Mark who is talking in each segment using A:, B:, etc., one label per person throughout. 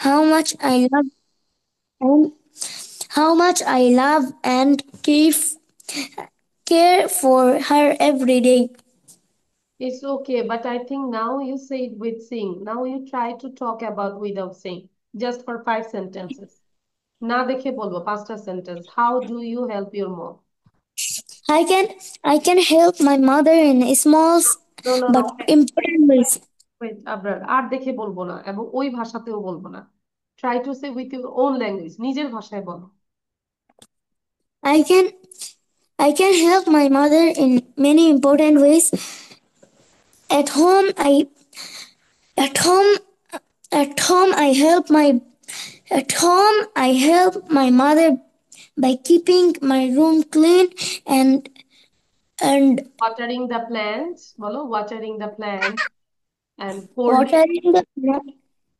A: how much I love and how much I love and care for her every day.
B: It's okay, but I think now you say it with sing. Now you try to talk about without saying, just for 5 sentences. না দেখে বলবো 5টা sentence. How do you help your mom?
A: I can I can help my mother in small
B: No, no, no.
A: but important ways.
B: Wait, Abrar, আর দেখে বলবো না এবং ওই ভাষাতেও বলবো না। Try to say with your own language, নিজের ভাষায় বলো।
A: I can I can help my mother in many important ways. At home I at home at home I help my at home I help my mother by keeping my room clean and and
B: watering the plants, বলো watering the plant, and folding
A: watering the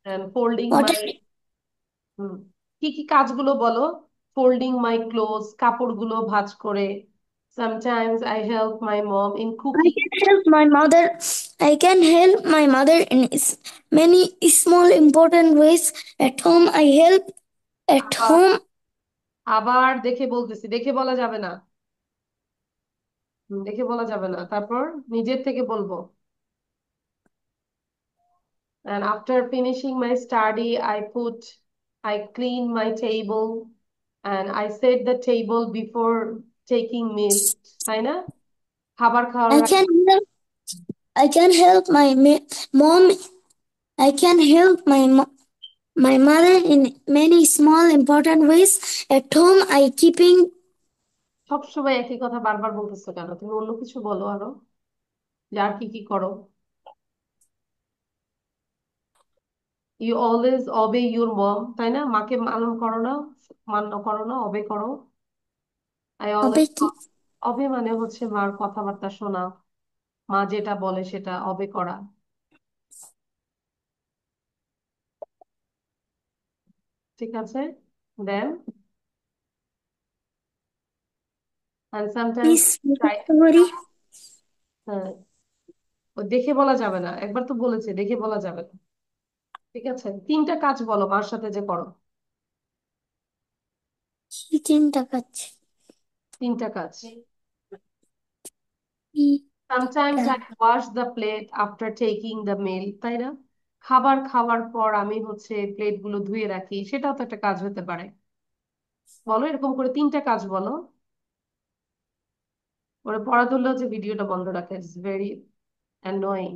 B: and folding my,
A: watering
B: কি কি কাজগুলো বলো? Folding my clothes, কাপড়গুলো ভাঁজ করে। Sometimes I help my mom in
A: I
B: cooking.
A: can help my mother. I can help my mother in many small important ways. At home, I help. At
B: আবার
A: home,
B: আবার দেখে বলতেছি, দেখে বলা যাবে না। দেখে বলা যাবে না, তারপর নিজের থেকে বলবো। And after finishing my study, I clean my table and I set the table before taking meal. তাই না? খাবার খাওয়ার
A: I
B: আগে
A: can help. I can help my mom. I can help my mother in many small important ways. At home, I keeping.
B: সবসময় একই কথা বারবার বলতেছো কেন? তুমি অন্য কিছু বলো আরো, যে আর কি কি করো। ইউ অলওয়েজ অবে ইউর মম, তাই না? মাকে পালন করো না, মান্য করো না, অবে করো। আই অলওয়েজ, অবে মানে হচ্ছে মার কথাবার্তা শোনা, মা যেটা বলে সেটা অবে করা। ঠিক আছে? দেন, and sometimes
A: Please,
B: try,
A: sorry.
B: হ্যাঁ, ও দেখে বলা যাবে না, একবার তো বলেছে দেখে বলা যাবে না। ঠিক আছে, 3টা কাজ বলো মার সাথে যে করো।
A: চিন্তা কাছে
B: 3টা কাজ। Sometimes I wash the plate after taking the meal, তাই না? খাবার খাওয়ার পর আমি হচ্ছে প্লেট গুলো ধুয়ে রাখি, সেটাও তো একটা কাজ হতে পারে। বলো এরকম করে 3টা কাজ বলো। ওরা পড়া ধরলেও যে ভিডিওটা বন্ধ রাখে, ইটস ভেরি অ্যানোয়িং।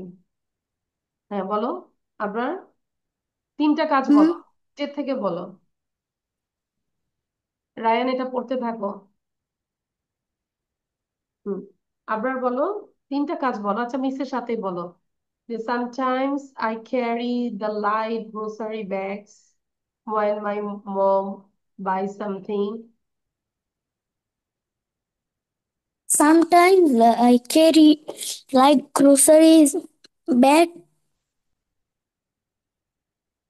B: হ্যাঁ বলো, আপনার 3টা কাজ
A: হুম
B: বলো, নিজের থেকে বলো। রায়ান, এটা পড়তে থাকো। হুম, আবার বলো, 3টা কাজ বলো। আচ্ছা, মিসের সাথেই বলো যে sometimes I carry the light grocery bags when my mom buys something,
A: Sometimes I carry like groceries bag.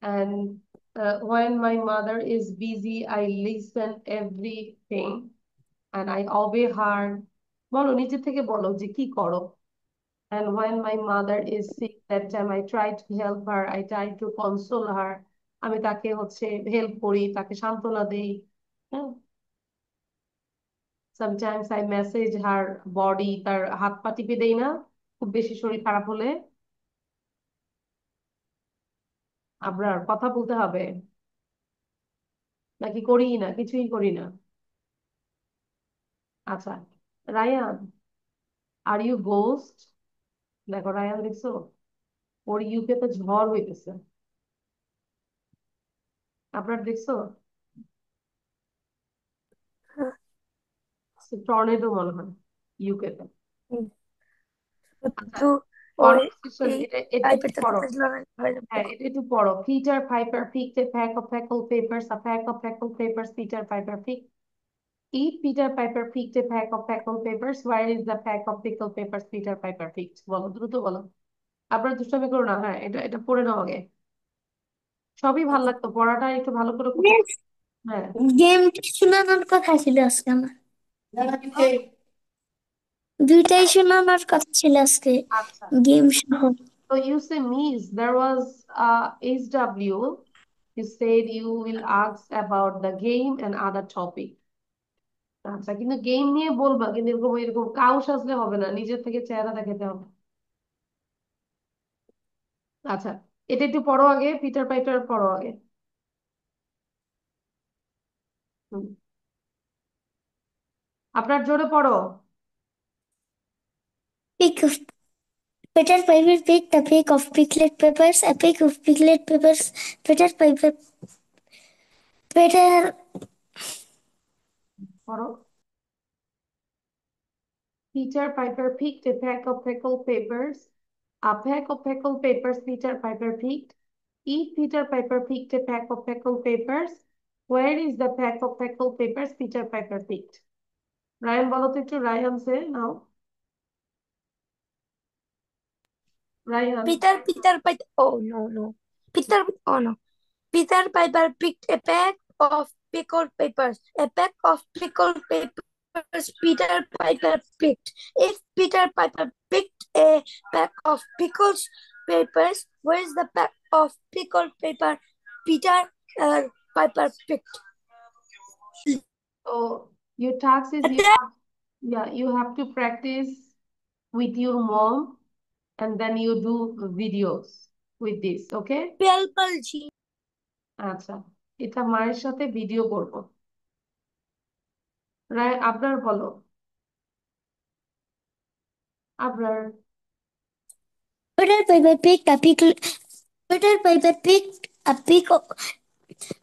B: and when my mother is busy I listen everything and I obey her। বলো নিজে থেকে বলো যে কি করো। And when my mother is sick, that time I try to help her, I try to console her, আমি তাকে হচ্ছে হেল্প করি, তাকে সান্ত্বনা দেই। হ্যাঁ, sometimes I message her body, তার হাত পা টিপে দেই না খুব বেশি শরীর খারাপ হলে। আবরার, কথা বলতে হবে, নাকি করি না, কিছুই করি না? আচ্ছা, রায়ান, আর ইউ গোস্ট? দেখো রায়ান, দেখছো ওর ইউকে তো ঝড় হইতেছে, আপনার দেখছো টর্নেডো মনে হয় ইউকে তে। আচ্ছা,
A: কিন্তু ওই
B: কনভারসেশন,
A: এই
B: এটা এটা একটু
A: পাইপের
B: পড়ো।
A: সাথে লাগাই হয়ে যাবে।
B: হ্যাঁ, এটা একটু পড়ো। Peter Piper picked a pack of pickled peppers, a pack of pickled peppers Peter Piper picked. If Peter Piper picked a pack of pickled peppers, where is the pack of pickled peppers Peter Piper picked? বলো, দ্রুত বলো। আপনার দুষ্টামি করো না, হ্যাঁ এটা এটা পড়ে নাও আগে। সবই ভালো লাগতো, পড়াটা একটু ভালো করে করতে। হ্যাঁ,
A: গেমটা শোনানোর কথা ছিল আজকে আমার।
B: কিন্তু
A: দুইটাই শোনানোর কথা ছিল আজকে,
B: আচ্ছা,
A: গেম সহ।
B: so you say miss, there was SW You said you will ask about the game and other topic. আচ্ছা, কিন্তু গেম নিয়ে বলবা, কিন্তু এরকম এরকম কাউ সাজলে হবে না, নিজের থেকে চেহারা দেখাতে হবে। আচ্ছা, এটা একটু পড়ো আগে, পিটার পাইটার পড়ো আগে। হুম। আপনার জোরে পড়ো।
A: Pick of Peter Piper picked a peck of pickled peppers. A peck of pickled peppers. Peter Piper. Peter.
B: পড়ো। Peter Piper picked a peck of pickled peppers. A peck of pickled peppers Peter Piper picked. If Peter Piper picked a peck of pickled peppers, where is the peck of pickled peppers Peter Piper picked? Ryan বলো তো একটু, Ryan say now. Ryan.
C: Peter Piper. Oh no, no. Oh no. Peter Piper picked a pack of pickled peppers. A pack of pickled peppers Peter Piper picked. If Peter Piper picked a pack of pickled peppers, where is the pack of pickled pepper Peter Piper picked?
B: Oh, your task is you have to practice with your mom and then you do videos with this, okay? আচ্ছা, এটা মায়ের সাথে video করবো। রায়, আপনার বলো। আপনার।
A: Peter Piper picked a pickle. Peter Piper picked a pick of.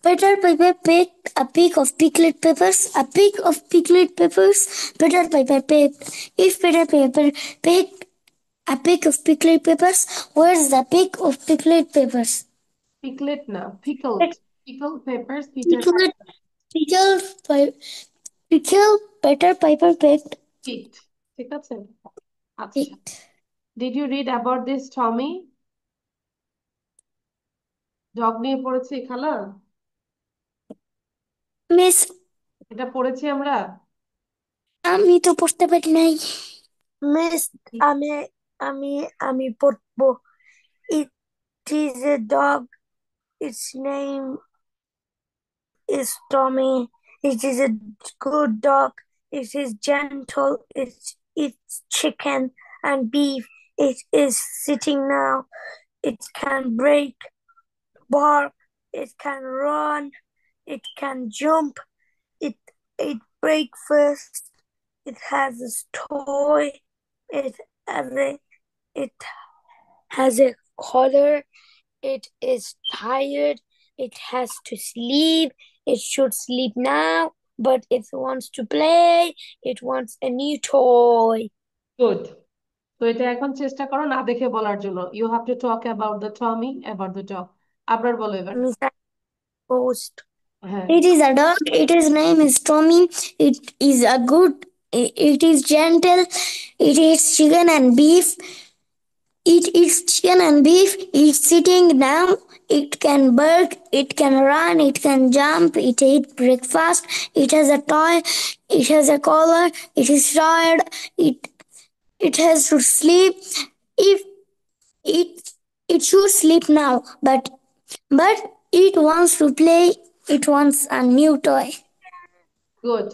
A: Peter Piper picked a peck of pickled peppers. A peck of pickled peppers. Peter Piper picked. If Peter Piper picked a peck of pickled peppers, where's the peck of pickled peppers?
B: Pickled না, pickled. Pickled peppers Peter
A: Pickled, pickle, Peter Piper picked.
B: picked, ঠিক আছে? আচ্ছা,
A: Picked.
B: did you read about this Tommy? Dog নিয়ে পড়েছি খালা,
A: Miss,
B: এটা পড়েছি আমরা।
A: আমি তো পড়তে পারি নাই।
C: Miss, আমি পড়বো। It is a dog. Its name is Tommy. It is a good dog. It is gentle. It eats chicken and beef. It is sitting now. It can break, bark. It can run. It can jump. It ate breakfast. It has a toy. It has a it has a collar. It is tired. It has to sleep. It should sleep now, but if it wants to play, it wants a new toy.
B: Good. তো এটা এখন চেষ্টা করো না দেখে বলার জন্য। You have to talk about the Tommy, about the dog. আপনার বলো এবার।
C: Miss Post.
B: হ্যাঁ।
A: It is a dog. Its name is Tommy. It is a good. It is gentle. It eats chicken and beef. It eats chicken and beef. It's sitting down. It can bark. It can run. It can jump. It eats breakfast. It has a toy. It has a collar. It is tired. It has to sleep. If it it should sleep now, but it wants to play. It wants a new toy.
B: Good.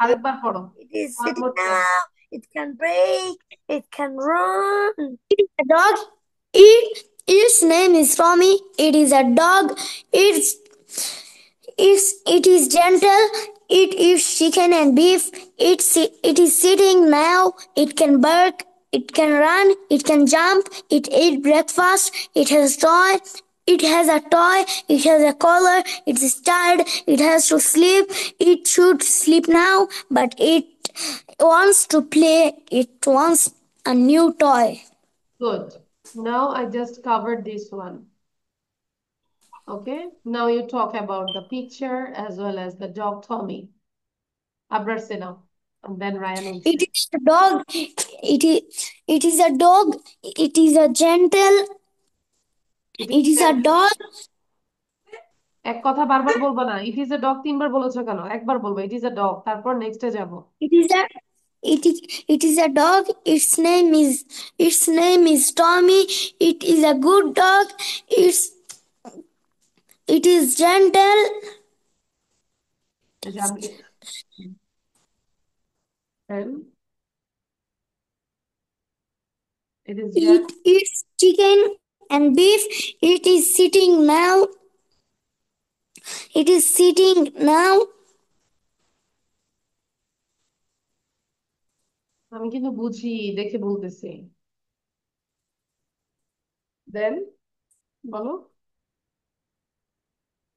B: আরেকবার পড়ো।
C: It is
B: One
C: sitting
B: more time.
C: now. It can break. It can run.
A: A dog. Its name is Tommy. It is a dog. It is gentle. It eats chicken and beef. It is sitting now. It can bark. It can run. It can jump. It ate breakfast. It has toy. It has a toy. It has a collar. It is tired. It has to sleep. It should sleep now, but it wants to play. It wants a new toy.
B: Good. Now I just covered this one. Okay. Now you talk about the picture as well as the dog Tommy. Abrar say now. And then Ryan will say.
A: It is a dog. It is a dog. It is a gentle. It is a dog.
B: এক কথা বারবার বলবো না। It is a dog তিনবার বলেছো কেন? একবার বলবো ইট ইজ এ ডগ, তারপর নেক্সটে যাব।
A: It is a it is a dog. Its name is Tommy. It is a good dog. It is gentle.
B: এই যে আমি and it is
A: It eats chicken and beef. It is sitting now. It is sitting now.
B: আমি কিন্তু বুঝি দেখে বলতেছি দেন বলো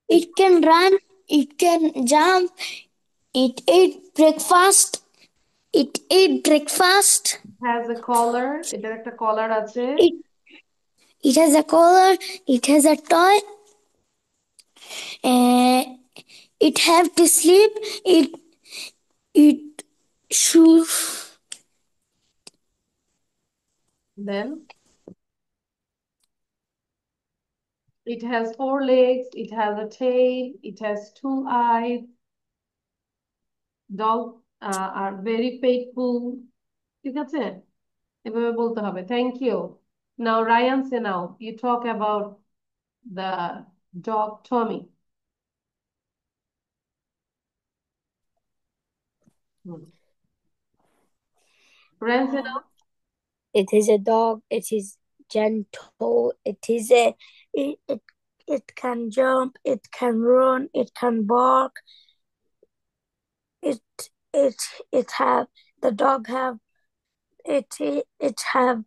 A: It can run. It can jump. It ate breakfast. It ate breakfast.
B: has a collar এটার একটা কলার আছে
A: It it has a collar. It has a toy. Uh, it have to sleep. It should.
B: then it has four legs, it has a tail, it has two eyes. Dogs are very faithful. ঠিক আছে এভাবে বলতে হবে thank you now Ryan say now you talk about the dog Tommy Ryan say now
C: It is a dog. It is gentle. It it can jump. It can run. It can bark. It it it have the dog have it have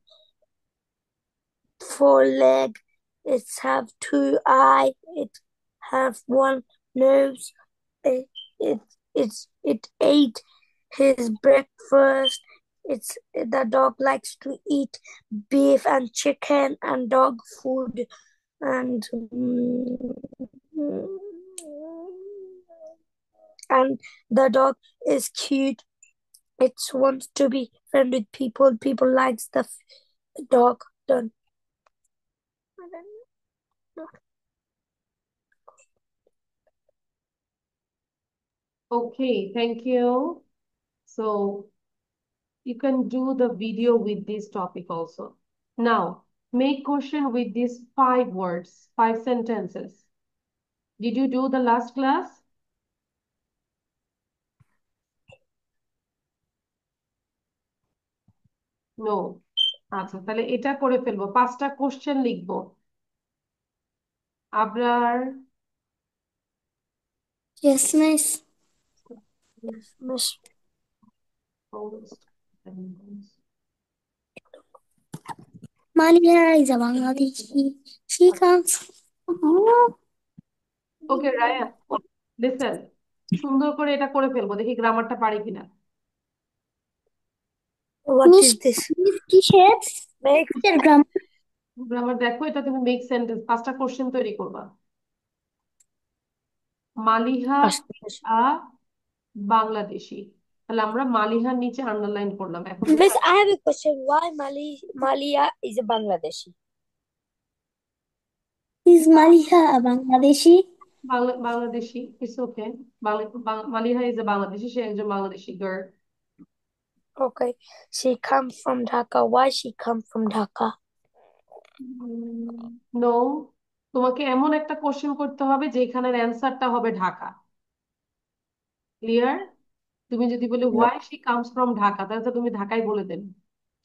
C: four leg. It have two eye. It have one nose. It it it ate his breakfast. It's the dog likes to eat beef and chicken and dog food and and the dog is cute. It wants to be friend with people. People likes the dog. Done.
B: Okay, thank you. So you can do the video with this topic also. Now, make question with these 5 words, 5 sentences. Did you do the last class? No. আচ্ছা তাহলে এটা করে ফেলবো 5টা question লিখবো Abrar
A: Yes, miss.
C: Miss
A: Malia is a Bangladeshi. She comes.
B: Okay Ryan listen সুন্দর করে এটা করে ফেলবো দেখি গ্রামারটা পারি কিনা
C: what
A: Miss,
C: is this?
A: Miss কিসের
C: Make
A: কিসের গ্রামার?
B: গ্রামার দেখো এটা তুমি মেক সেন্টেন্স 5টা কোশ্চেন তৈরি করবা মালিহা আ বাংলাদেশি তাহলে আমরা মালিহার নিচে আন্ডারলাইন করলাম এখন
C: Miss, I have a question. Why Malia is a Bangladeshi?
A: Is Malia a Bangladeshi?
B: Bangladeshi it's okay Maliha is a Bangladeshi সে একজন Bangladeshi girl
C: Okay, she come from Dhaka. Why she come from Dhaka?
B: No তোমাকে এমন একটা question করতে হবে যেখানের অ্যান্সারটা হবে ঢাকা ক্লিয়ার তুমি যদি বলে
C: No.
B: Why she comes from Dhaka তাহলে তো তুমি ঢাকায় বলে দেবে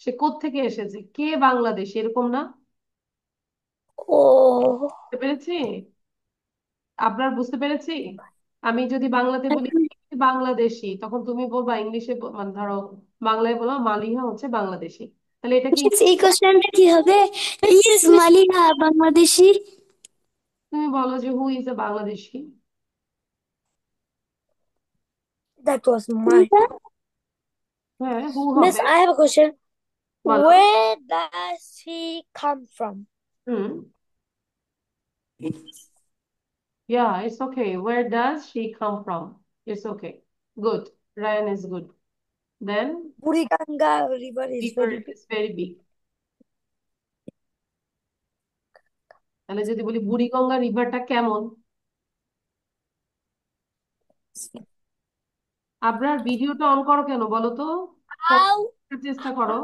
B: সে কোত্থেকে এসেছে কে বাংলাদেশ এরকম না
C: Oh,
B: বুঝতে পেরেছি আপনার বুঝতে পেরেছি আমি যদি বাংলাতে বলি "কে বাংলাদেশি তখন তুমি বলবা ইংলিশে মানে ধরো বাংলায় বলো মালিহা হচ্ছে বাংলাদেশি তাহলে এটা কি
A: Miss, এই কোশ্চেনটা কি হবে? Is Malia a Bangladeshi?
B: তুমি বলো যে who is a Bangladeshi
C: that was my.
A: কোনটা?
B: হ্যাঁ হু
C: Miss,
B: হবে
C: I have a question.
B: বলো
C: Where does he come from?
B: Hmm yeah it's okay where does she come from it's okay good Ryan is good then
C: Buriganga River is
B: river
C: very big.
B: is very big তাহলে যদি বলি বুড়িগঙ্গা রিভারটা কেমন আপনার ভিডিওটা on করো কেন বলো তো
C: How?
B: চেষ্টা করো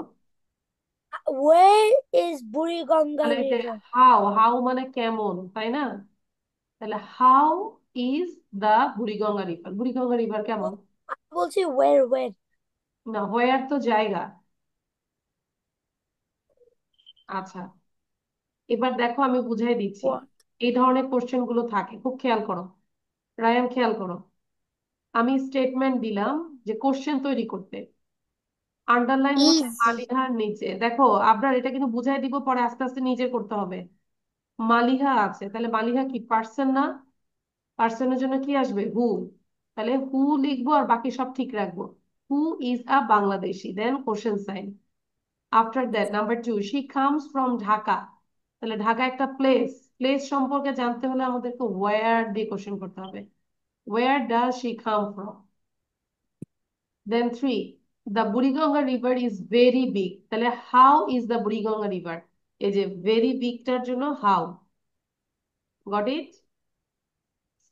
C: Where is Buriganga
B: তাহলে
C: River?
B: হাউ হাউ মানে কেমন তাই না তাহলে how is the Buriganga river? Buriganga river কেমন?
C: আমি বলছি ওয়ের
B: না, হোয়ার তো জায়গা। আচ্ছা, এবার দেখো আমি বুঝাই দিচ্ছি। এই ধরনের কোশ্চেন গুলো থাকে, খুব খেয়াল করো রায়ান, খেয়াল করো। আমি স্টেটমেন্ট দিলাম যে কোশ্চেন তৈরি করতে, আন্ডারলাইন হচ্ছে
C: ইজি।
B: মালিহার নিচে। দেখো আপনার এটা কিন্তু বুঝাই দিব, পরে আস্তে আস্তে নিজে করতে হবে। মালিহা আছে, তাহলে মালিহা কি পার্সন না? পার্সনের জন্য কি আসবে? হু। তাহলে হু লিখবো আর বাকি সব ঠিক রাখবো। Who is a Bangladeshi, then question sign. After that number 2, she comes from Dhaka. তাহলে ঢাকা একটা প্লেস, প্লেস সম্পর্কে জানতে হলে আমাদেরকে ওয়্যার দিয়ে কোশ্চেন করতে হবে। Where does she come from? Then 3, the Buriganga river is very big. তাহলে how is the Buriganga river? এই যে ভেরি বিগটার জন্য how. Got it?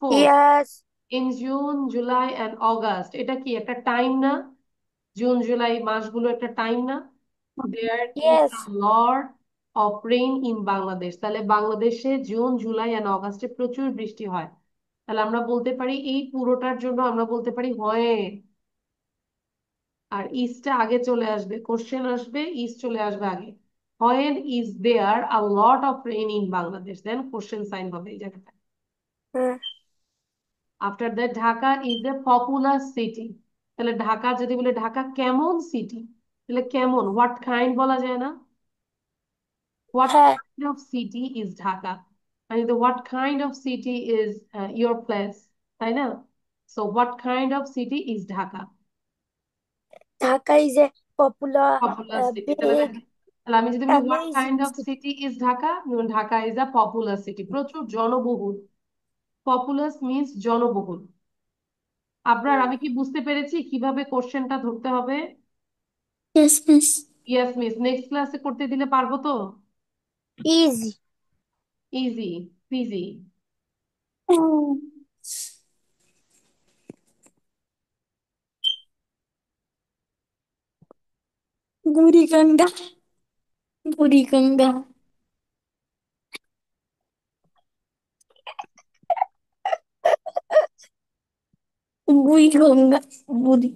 B: 4,
C: yes.
B: In June July and August, এটা কি একটা টাইম না? জুন জুলাই মাসগুলো একটা টাইম না? There is
C: yes.
B: A lot of rain in Bangladesh. তাহলে বাংলাদেশে জুন জুলাই অ্যান্ড অগাস্টে প্রচুর বৃষ্টি হয়। তাহলে আমরা বলতে পারি এই পুরোটার জন্য আমরা বলতে পারি হয়। আর ইজটা আগে চলে আসবে, কোশ্চেন আসবে, ইজ চলে আসবে আগে। When is there a lot of rain in Bangladesh, then question sign হবে এই জায়গাটা।
C: হ্যাঁ।
B: After that Dhaka is a popular city. তাহলে ঢাকা যদি বলে ঢাকা কেমন সিটি, তাহলে কেমন, হোয়াট কাইন্ড বলা যায় না? হোয়াট
C: হ্যাঁ।
B: Kind of city is Dhaka, মানে what kind of city is your place, তাই না? So what kind of city is Dhaka?
C: Dhaka is a popular,
B: popular city. তাহলে
C: বিগ,
B: দেখেন, তাহলে আমি যদি বলি what
C: amazing
B: kind of
C: city.
B: City is Dhaka, Dhaka is a popular city, প্রচুর জনবহুল। পপুলাস মিন্স জনবহুল। আপনার, আমি কি বুঝতে পেরেছি কিভাবে কোশ্চেনটা ধরতে হবে?
A: Yes, miss.
B: Yes miss, next ক্লাসে করতে দিলে পারবো তো?
C: Easy.
B: Easy PG.
A: Oh, Buriganga. Buriganga. Buriganga. Buri.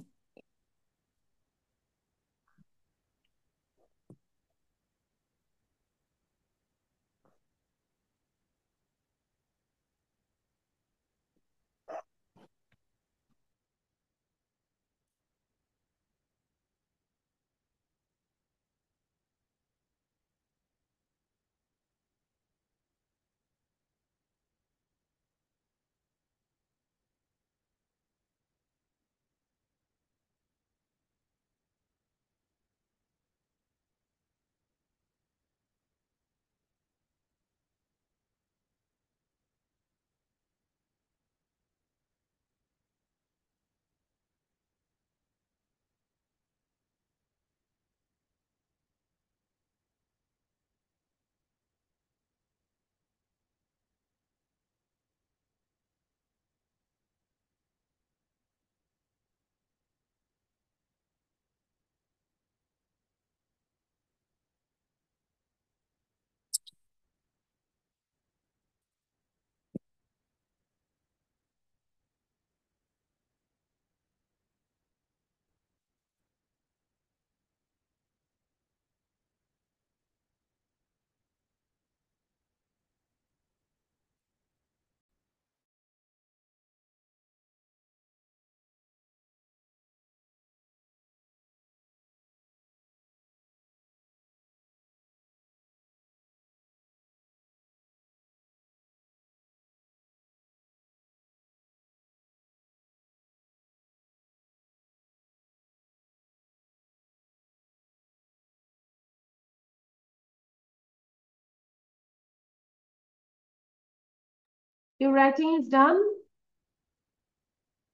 B: Your writing is done.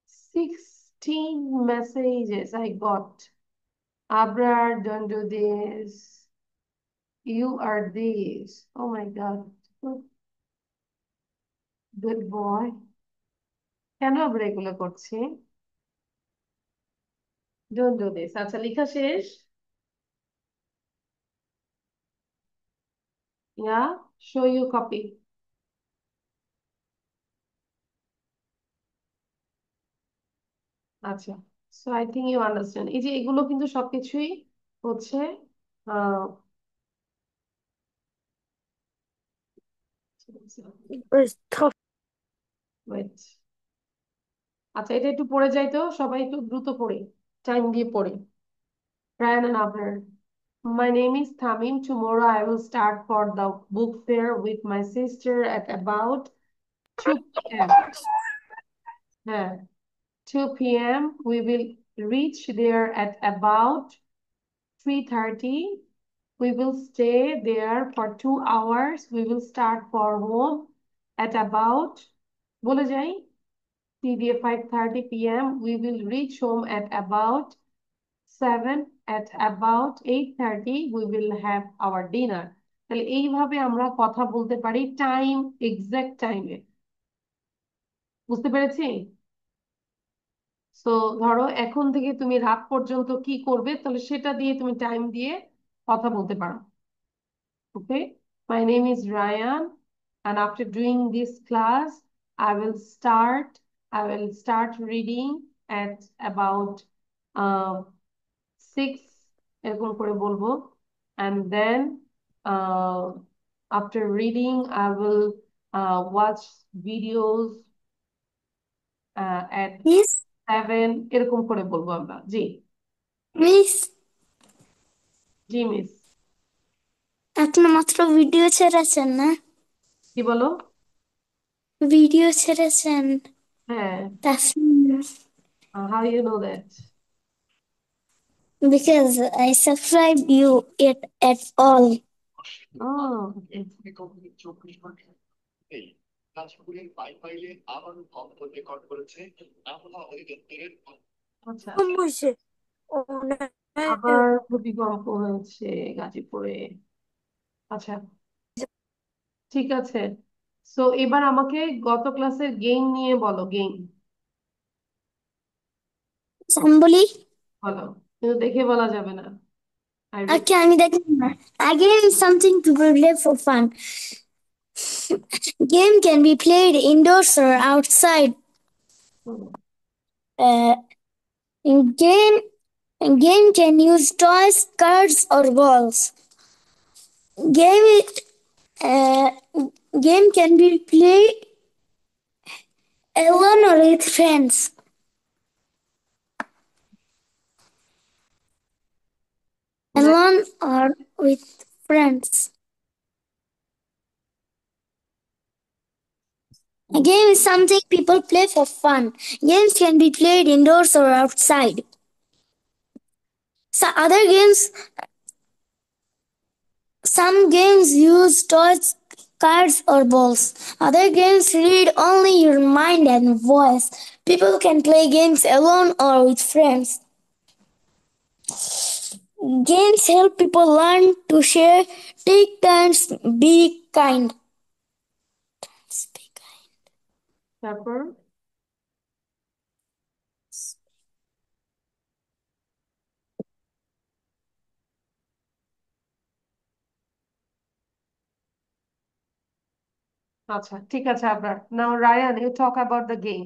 B: 16 messages I got. Abrar, don't do this. You are this. Oh my God. Good boy. কেন আমরা এগুলো করছি? Don't do this. আচ্ছা, লেখা শেষ? Yeah, show you copy. আচ্ছা, so I think you understand. এই যে এগুলো কিন্তু সবকিছুই হচ্ছে আহ
C: It's tough.
B: wait, আচ্ছা এটা একটু পড়ে যাই তো, সবাই একটু দ্রুত পড়ে, টাইম দিয়ে পড়ে। Ryan and Abner. My name is Tamim. Tomorrow I will start for the book fair with my sister at about 2 p.m. Yeah, 2 p.m. We will reach there at about 3:30. We will stay there for 2 hours. We will start for home at about বলে যাই 5:30 p.m. We will reach home at about 7. At about 8:30 we will have our dinner. তাহলে এইভাবে আমরা কথা বলতে পারি time, exact টাইমে। বুঝতে পেরেছি? সো ধরো এখন থেকে তুমি রাত পর্যন্ত কি করবে, তাহলে সেটা দিয়ে তুমি টাইম দিয়ে কথা বলতে পারো। Okay, my name is Ryan, and after doing this class, I will start reading at about 6 এরকম করে বলবো, and then uh, after reading I will watch videos at
A: miss
B: 7 এরকম করে বলবো আমরা। জি,
A: মিস
B: জি মিস।
A: আপনি মাত্র ভিডিও ছেড়েছেন না?
B: কি বলো?
A: ভিডিও ছেড়েছেন
B: হ্যাঁ,
A: Tasmin,
B: how you know that?
A: because I subscribed you it at all.
B: Oh, আচ্ছা,
C: কম হয়েছে।
B: আবার ভূমিকম্প হয়েছে গাজীপুরে। আচ্ছা, ঠিক আছে। সো এবার আমাকে গত ক্লাসের গেম নিয়ে বলো, গেম
A: আমি বলি,
B: বলো, কিন্তু দেখে বলা যাবে না। I read.
A: okay, আমি দেখলাম না। Again, something to play for fun. Game can be played indoors or outside. Uh, game game can use toys, cards, or balls. Game uh, game can be played alone or with friends. Alone or with friends. A game is something people play for fun. Games can be played indoors or outside. So other games, some games use toys, cards, or balls. Other games read only your mind and voice. People can play games alone or with friends. Games help people learn to share, take turns, be kind.
B: তারপর আচ্ছা, ঠিক আছে। আপনার now Rayan, you talk about the game.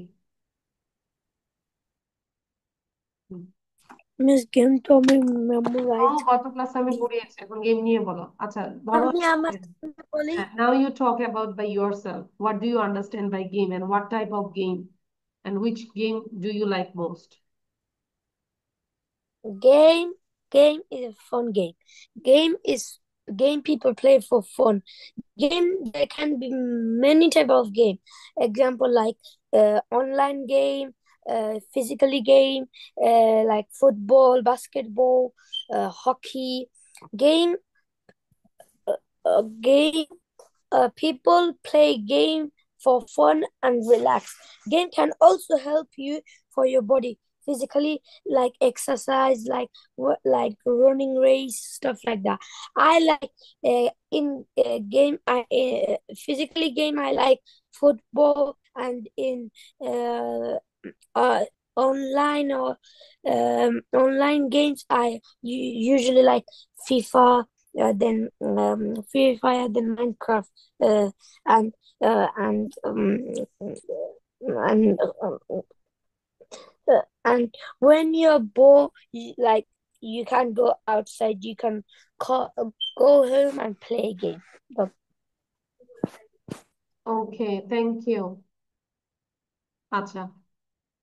C: Miss game তো আমি memorise
B: গত ক্লাসে আমি পড়িয়েছি, এখন গেম নিয়ে বলো। আচ্ছা ধরো,
C: আমি আমার বলি।
B: now you talk about by yourself, what do you understand by game and what type of game and which game do you like most?
C: Game game is a fun game. Game is game people play for fun. Game, there can be many type of game. Example like online game, physically game, like football, basketball, hockey. Game game people play game for fun and relax. Game can also help you for your body physically, like exercise, like like running race, stuff like that. I like in game I physically game I like football, and in uh, uh online or online games I usually like FIFA, then Free Fire, then Minecraft, uh, and uh, and um, and And when you're bored, like you can't go outside, you can go home and play a game. But
B: okay, thank you. আচ্ছা,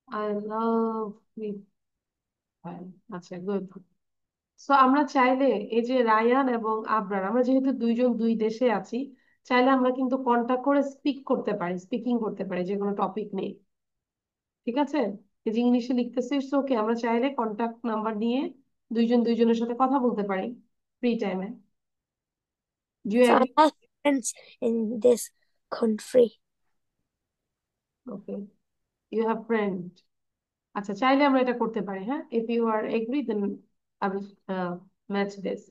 B: I love with, আচ্ছা good. So আমরা চাইলে এই যে Ryan এবং আবরার, আমরা যেহেতু দুইজন দুই দেশে আছি, চাইলে আমরা কিন্তু কন্টাক্ট করে স্পিক করতে পারি, স্পিকিং করতে পারি যে কোনো টপিক নিয়ে। ঠিক আছে? এই যে ইংলিশে লিখতেছিস, ওকে, আমরা চাইলে কন্টাক্ট নাম্বার নিয়ে দুইজন দুইজনের সাথে কথা বলতে পারি ফ্রি টাইমে। Do you
C: so I
B: agree?
C: have friends in this country.
B: Okay, you have friend. আচ্ছা, চাইলে আমরা এটা করতে পারি। হ্যাঁ, if you are agree then I will match this.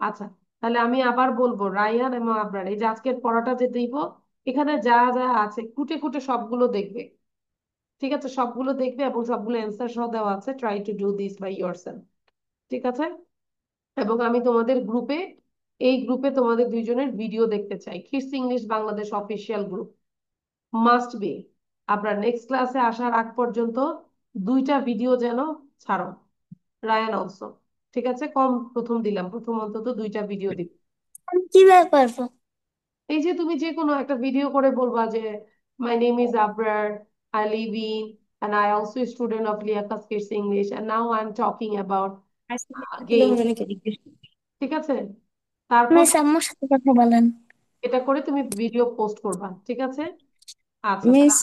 B: আচ্ছা, তাহলে আমি আবার বলবো, রায়ান এবং আবরার, এই যে আজকের পড়াটা যে দিব, এখানে যা যা আছে খুঁটে খুঁটে সবগুলো দেখবে। ঠিক আছে? সবগুলো দেখবে এবং সবগুলো অ্যান্সার সহ দেওয়া আছে। Try to do this by yourself. ঠিক আছে? এবং আমি তোমাদের গ্রুপে, এই গ্রুপে তোমাদের দুইজনের ভিডিও দেখতে চাই। Kids English Bangladesh official group must be. আপনার নেক্সট ক্লাসে আসার আগ পর্যন্ত দুইটা ভিডিও যেন ছাড়ো। Ryan also. ঠিক আছে? কম প্রথম দিলাম, প্রথম অন্তত দুইটা ভিডিও দিব।
A: আমি কিভাবে পারবো?
B: এই যে তুমি যে কোনো একটা ভিডিও করে বলবা যে my name is Abrar, I live in and I also a student of Liaquat Kids English and now I'm talking about game। ঠিক আছে? তারপর
A: মিস আম্মুর সাথে কথা বলেন।
B: এটা করে তুমি ভিডিও পোস্ট করবা। ঠিক আছে? আচ্ছা,
A: মিস